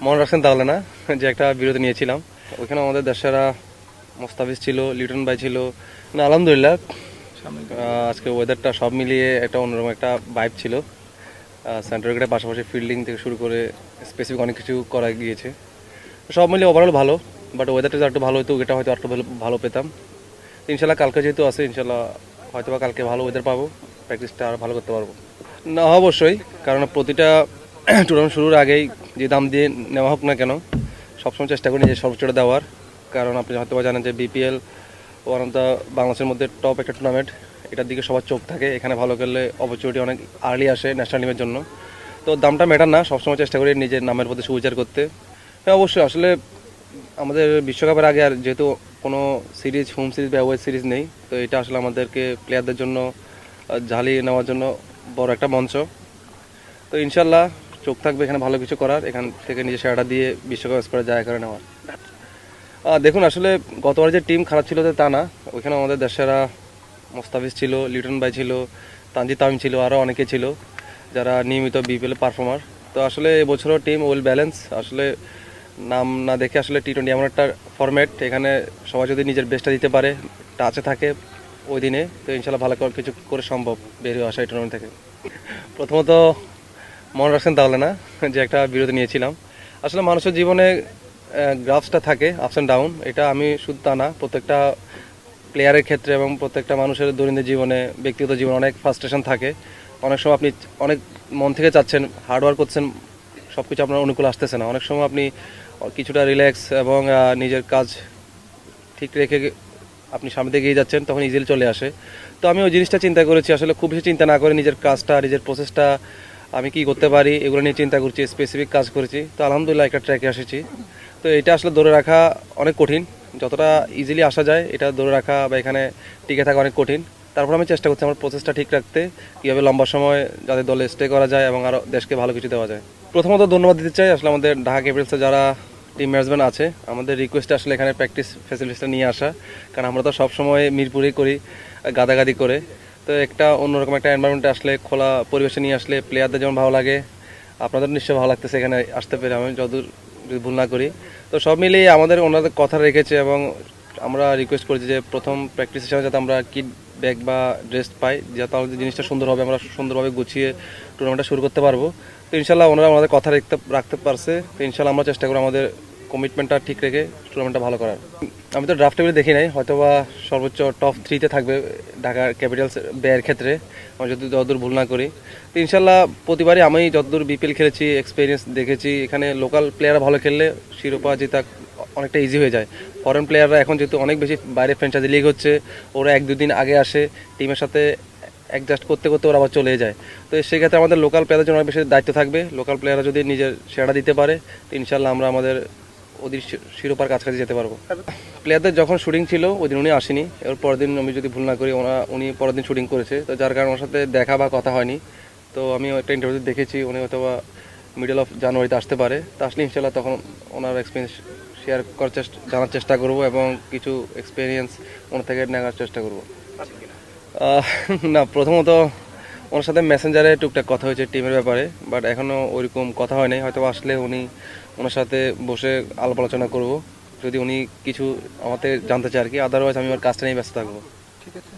মনে রাখছেন তাহলে না যে একটা বিরতি নিয়েছিলাম, ওইখানে আমাদের দেশেরা মোস্তাফিজ ছিল, লিটন ভাই ছিল। না আলহামদুলিল্লাহ, আজকে ওয়েদারটা সব মিলিয়ে একটা অন্যরকম একটা ভাইব ছিল। সেন্টার উইকেটের পাশাপাশি ফিল্ডিং থেকে শুরু করে স্পেসিফিক অনেক কিছু করা গিয়েছে। সব মিলিয়ে ওভারঅল ভালো, বাট ওয়েদারটা যদি একটু ভালো হতো উইকেটটা হয়তো একটু ভালো পেতাম। ইনশাল্লাহ কালকে যেহেতু আছে, ইনশাল্লাহ হয়তো বা কালকে ভালো ওয়েদার পাবো, প্র্যাকটিসটা আর ভালো করতে পারবো। না অবশ্যই, কারণ প্রতিটা টুর্নামেন্ট শুরুর আগেই যে দাম দিয়ে নেওয়া হোক না কেন, সবসময় চেষ্টা করি নিজের সর্বোচ্চটা দেওয়ার। কারণ আপনি হয়তো বা জানেন যে বিপিএল ওয়ান অফ দ্য বাংলাদেশের মধ্যে টপ একটা টুর্নামেন্ট, এটার দিকে সবার চোখ থাকে। এখানে ভালো খেললে অপরচুনিটি অনেক আর্লি আসে ন্যাশনাল টিমের জন্য। তো দামটা ম্যাটার না, সবসময় চেষ্টা করি নিজের নামের প্রতি সুবিচার করতে। হ্যাঁ অবশ্যই, আসলে আমাদের বিশ্বকাপের আগে আর যেহেতু কোনো সিরিজ, হোম সিরিজ বা ওয়েব সিরিজ নেই, তো এটা আসলে আমাদেরকে প্লেয়ারদের জন্য ঝালিয়ে নেওয়ার জন্য বড় একটা মঞ্চ। তো ইনশাল্লাহ চোখ থাকবে এখানে ভালো কিছু করার, এখান থেকে নিজের সেরাটা দিয়ে বিশ্বকাপ স্কোরে জায়গা করে নেওয়ার। দেখুন আসলে গতবার যে টিম খারাপ ছিল তা না, ওইখানে আমাদের দেশেরা মোস্তাফিজ ছিল, লিটন ভাই ছিল, তানজিদ তামিম ছিল, আরও অনেকে ছিল যারা নিয়মিত বিপিএল পারফর্মার। তো আসলে এবছরও টিম ওয়েল ব্যালেন্স। আসলে নাম না দেখে আসলে টি-20 এমন একটা ফরম্যাট, এখানে সবাই যদি নিজের বেস্টটা দিতে পারে, টাচে থাকে ওই দিনে, তো ইনশাল্লাহ ভালো কিছু করে সম্ভব বের হয়ে আসা এই টুর্নামেন্ট থেকে। প্রথমত মনে রাখছেন তাহলে না যে একটা বিরতি নিয়েছিলাম। আসলে মানুষের জীবনে গ্রাফসটা থাকে আপস অ্যান্ড ডাউন, এটা আমি শুধু তা না, প্রত্যেকটা প্লেয়ারের ক্ষেত্রে এবং প্রত্যেকটা মানুষের দৈনন্দিন জীবনে, ব্যক্তিগত জীবনে অনেক ফ্রাস্ট্রেশন থাকে। অনেক সময় আপনি অনেক মন থেকে চাচ্ছেন, হার্ডওয়ার্ক করছেন, সব কিছু আপনার অনুকূলে আসতেছে না। অনেক সময় আপনি কিছুটা রিল্যাক্স এবং নিজের কাজ ঠিক রেখে আপনি সামনে দিকে এগিয়ে যাচ্ছেন, তখন ইজিলি চলে আসে। তো আমি ওই জিনিসটা চিন্তা করেছি, আসলে খুব বেশি চিন্তা না করে নিজের কাজটা, নিজের প্রসেসটা আমি কি করতে পারি এগুলো নিয়ে চিন্তা করছি, স্পেসিফিক কাজ করেছি। তো আলহামদুলিল্লাহ একটা ট্র্যাকে এসেছি। তো এটা আসলে ধরে রাখা অনেক কঠিন, যতটা ইজিলি আসা যায় এটা ধরে রাখা বা এখানে টিকে থাকা অনেক কঠিন। তারপর আমি চেষ্টা করছি আমার প্রসেসটা ঠিক রাখতে, কীভাবে লম্বা সময় যাতে দলে স্টে করা যায় এবং আরও দেশকে ভালো কিছু দেওয়া যায়। প্রথমত ধন্যবাদ দিতে চাই আসলে আমাদের ঢাকা ক্যাপিটালসে যারা টিম ম্যানেজমেন্ট আছে, আমাদের রিকোয়েস্ট আসলে এখানে প্র্যাকটিস ফ্যাসিলিটিসটা নিয়ে আসা। কারণ আমরা তো সবসময় মিরপুরেই করি গাদাগাদি করে, তো একটা অন্যরকম একটা এনভায়রনমেন্টে আসলে, খোলা পরিবেশে নিয়ে আসলে প্লেয়ারদের যেমন ভালো লাগে, আপনাদের নিশ্চয়ই ভালো লাগতেছে এখানে আসতে পেরে, আমি যতদূর যদি ভুল না করি। তো সব মিলিয়ে আমাদের ওনাদের কথা রেখেছে এবং আমরা রিকোয়েস্ট করেছি যে প্রথম প্র্যাকটিস হিসাবে যাতে আমরা কিট ব্যাগ বা ড্রেস পাই, যাতে আমাদের জিনিসটা সুন্দর হবে, আমরা সুন্দরভাবে গুছিয়ে টুর্নামেন্টটা শুরু করতে পারবো। তো ইনশাল্লাহ ওনারা আমাদের কথা রাখতে পারছে। তো ইনশাল্লাহ আমরা চেষ্টা করবো আমাদের কমিটমেন্টটা ঠিক রেখে টুর্নামেন্টটা ভালো করার। আমি তো ড্রাফট টেবিলে দেখি নাই, হয়তো বা সর্বোচ্চ টপ 3-তে থাকবে ঢাকা ক্যাপিটালস ব্যয়ের ক্ষেত্রে, আমি যদি যতদূর ভুল না করি। তো ইনশাল্লাহ প্রতিবারই আমি যতদূর বিপিএল খেলেছি, এক্সপিরিয়েন্স দেখেছি, এখানে লোকাল প্লেয়াররা ভালো খেললে শিরোপা জেতা অনেকটা ইজি হয়ে যায়। ফরেন প্লেয়াররা এখন যেহেতু অনেক বেশি বাইরে ফ্র্যাঞ্চাইজি লিগ হচ্ছে, ওরা 1-2 দিন আগে আসে, টিমের সাথে অ্যাডজাস্ট করতে করতে ওরা আবার চলে যায়। তো সেক্ষেত্রে আমাদের লোকাল প্লেয়ারদের জন্য অনেক বেশি দায়িত্ব থাকবে। লোকাল প্লেয়াররা যদি নিজের সেরা দিতে পারে, তো ইনশাল্লাহ আমরা আমাদের ওদের শিরোপার কাছাকাছি যেতে পারবো। প্লেয়ারদের যখন শুটিং ছিল ওই দিন উনি আসেনি, এর পরের দিন আমি যদি ভুল না করি উনি পরের দিন শুটিং করেছে, তো যার কারণে ওর সাথে দেখা বা কথা হয়নি। তো আমি একটা ইন্টারভিউ দেখেছি উনি হয়তো বা মিডল অফ জানুয়ারিতে আসতে পারে। তা আসলে ইনশাল্লাহ তখন ওনার এক্সপিরিয়েন্স শেয়ার করার জানার চেষ্টা করব এবং কিছু এক্সপিরিয়েন্স ওনার থেকে নেওয়ার চেষ্টা করব। না প্রথমত ওনার সাথে মেসেঞ্জারে টুকটাক কথা হয়েছে টিমের ব্যাপারে, বাট এখনও ওইরকম কথা হয় নাই। হয়তো আসলে ওনার সাথে বসে আলাপ আলোচনা করব, যদি উনি কিছু আমাদের জানতে চায় আর কি। আদারওয়াইজ আমি আমার কাজটা নিয়ে ব্যস্ত থাকবো। ঠিক আছে।